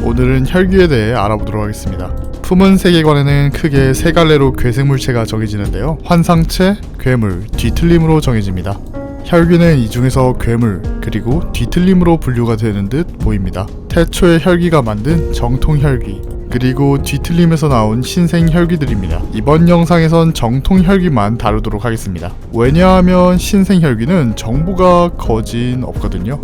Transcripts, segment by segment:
오늘은 혈귀에 대해 알아보도록 하겠습니다. 품은 세계관에는 크게 세 갈래로 괴생물체가 정해지는데요. 환상체, 괴물, 뒤틀림으로 정해집니다. 혈귀는 이 중에서 괴물, 그리고 뒤틀림으로 분류가 되는 듯 보입니다. 태초의 혈귀가 만든 정통 혈귀, 그리고 뒤틀림에서 나온 신생 혈귀들입니다. 이번 영상에선 정통 혈귀만 다루도록 하겠습니다. 왜냐하면 신생 혈귀는 정보가 거진 없거든요.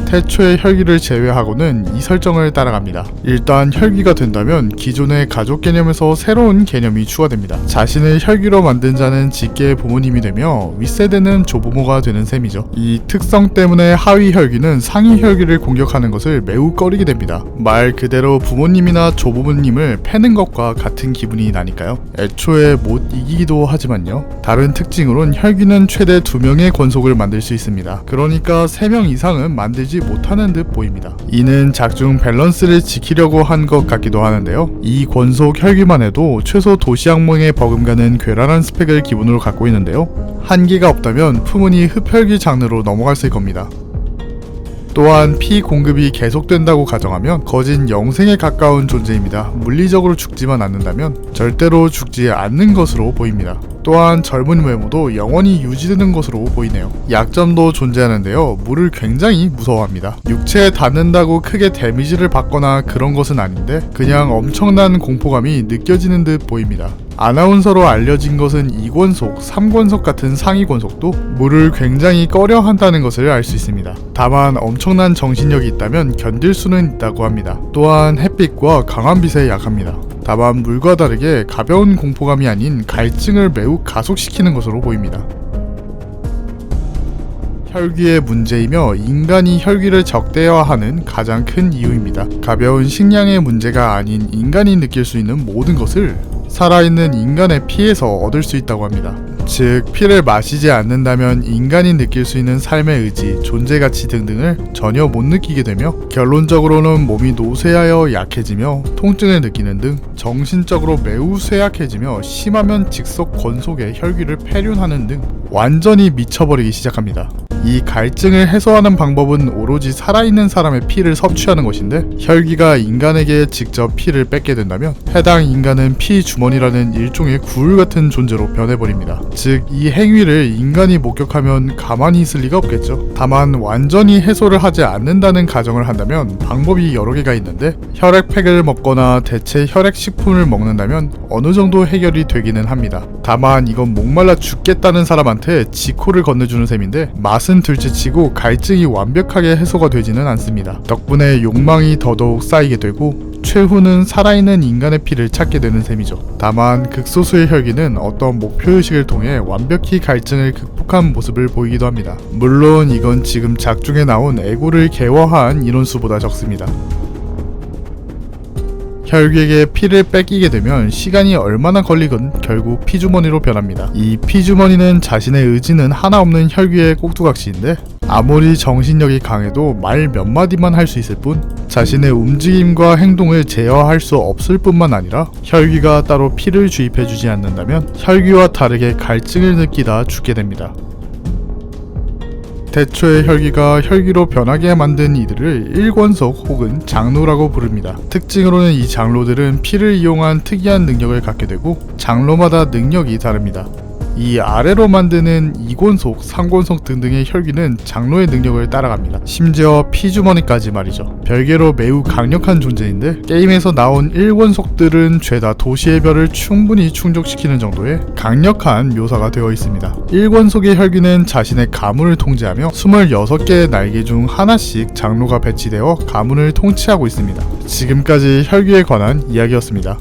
태초의 혈귀를 제외하고는 이 설정을 따라갑니다. 일단 혈귀가 된다면 기존의 가족 개념에서 새로운 개념이 추가됩니다. 자신을 혈귀로 만든 자는 직계의 부모님이 되며 윗세대는 조부모가 되는 셈이죠. 이 특성 때문에 하위 혈귀는 상위 혈귀를 공격하는 것을 매우 꺼리게 됩니다. 말 그대로 부모님이나 조부모님을 패는 것과 같은 기분이 나니까요. 애초에 못 이기기도 하지만요. 다른 특징으로는 혈귀는 최대 2명의 권속을 만들 수 있습니다. 그러니까 3명 이상은 만들지 못하는 듯 보입니다. 이는 작중 밸런스를 지키려고 한 것 같기도 하는데요. 이 권속 혈귀만 해도 최소 도시 악몽에 버금가는 괴랄한 스펙을 기본으로 갖고 있는데요. 한계가 없다면 품은이 흡혈귀 장르로 넘어갔을 겁니다. 또한 피 공급이 계속된다고 가정하면 거진 영생에 가까운 존재입니다. 물리적으로 죽지만 않는다면 절대로 죽지 않는 것으로 보입니다. 또한 젊은 외모도 영원히 유지되는 것으로 보이네요. 약점도 존재하는데요. 물을 굉장히 무서워합니다. 육체에 닿는다고 크게 데미지를 받거나 그런 것은 아닌데 그냥 엄청난 공포감이 느껴지는 듯 보입니다. 아나운서로 알려진 것은 2권속, 3권속 같은 상위 권속도 물을 굉장히 꺼려한다는 것을 알 수 있습니다. 다만 엄청난 정신력이 있다면 견딜 수는 있다고 합니다. 또한 햇빛과 강한 빛에 약합니다. 다만 물과 다르게 가벼운 공포감이 아닌 갈증을 매우 가속시키는 것으로 보입니다. 혈귀의 문제이며 인간이 혈귀를 적대화하는 가장 큰 이유입니다. 가벼운 식량의 문제가 아닌 인간이 느낄 수 있는 모든 것을 살아있는 인간의 피에서 얻을 수 있다고 합니다. 즉, 피를 마시지 않는다면 인간이 느낄 수 있는 삶의 의지, 존재가치 등등을 전혀 못 느끼게 되며 결론적으로는 몸이 노쇠하여 약해지며 통증을 느끼는 등 정신적으로 매우 쇠약해지며 심하면 직속 권속의 혈귀를 폐륜하는 등 완전히 미쳐버리기 시작합니다. 이 갈증을 해소하는 방법은 오로지 살아있는 사람의 피를 섭취하는 것인데 혈귀가 인간에게 직접 피를 뺏게 된다면 해당 인간은 피 주머니라는 일종의 굴 같은 존재로 변해버립니다. 즉, 이 행위를 인간이 목격하면 가만히 있을 리가 없겠죠. 다만 완전히 해소를 하지 않는다는 가정을 한다면 방법이 여러 개가 있는데 혈액팩을 먹거나 대체 혈액식품을 먹는다면 어느 정도 해결이 되기는 합니다. 다만 이건 목말라 죽겠다는 사람한테 지코를 건네주는 셈인데 맛은 둘째치고 갈증이 완벽하게 해소가 되지는 않습니다. 덕분에 욕망이 더더욱 쌓이게 되고 최후는 살아있는 인간의 피를 찾게 되는 셈이죠. 다만 극소수의 혈귀는 어떤 목표의식을 통해 완벽히 갈증을 극복한 모습을 보이기도 합니다. 물론 이건 지금 작중에 나온 애고를 개화한 인원수보다 적습니다. 혈귀에게 피를 뺏기게 되면 시간이 얼마나 걸리건 결국 피주머니로 변합니다. 이 피주머니는 자신의 의지는 하나 없는 혈귀의 꼭두각시인데 아무리 정신력이 강해도 말 몇 마디만 할 수 있을 뿐 자신의 움직임과 행동을 제어할 수 없을 뿐만 아니라 혈귀가 따로 피를 주입해주지 않는다면 혈귀와 다르게 갈증을 느끼다 죽게 됩니다. 태초의 혈귀가 혈귀로 변하게 만든 이들을 1권속 혹은 장로라고 부릅니다. 특징으로는 이 장로들은 피를 이용한 특이한 능력을 갖게 되고 장로마다 능력이 다릅니다. 이 아래로 만드는 2권속, 3권속 등등의 혈귀는 장로의 능력을 따라갑니다. 심지어 피주머니까지 말이죠. 별개로 매우 강력한 존재인데 게임에서 나온 1권속들은 죄다 도시의 별을 충분히 충족시키는 정도의 강력한 묘사가 되어 있습니다. 1권속의 혈귀는 자신의 가문을 통제하며 26개의 날개 중 하나씩 장로가 배치되어 가문을 통치하고 있습니다. 지금까지 혈귀에 관한 이야기였습니다.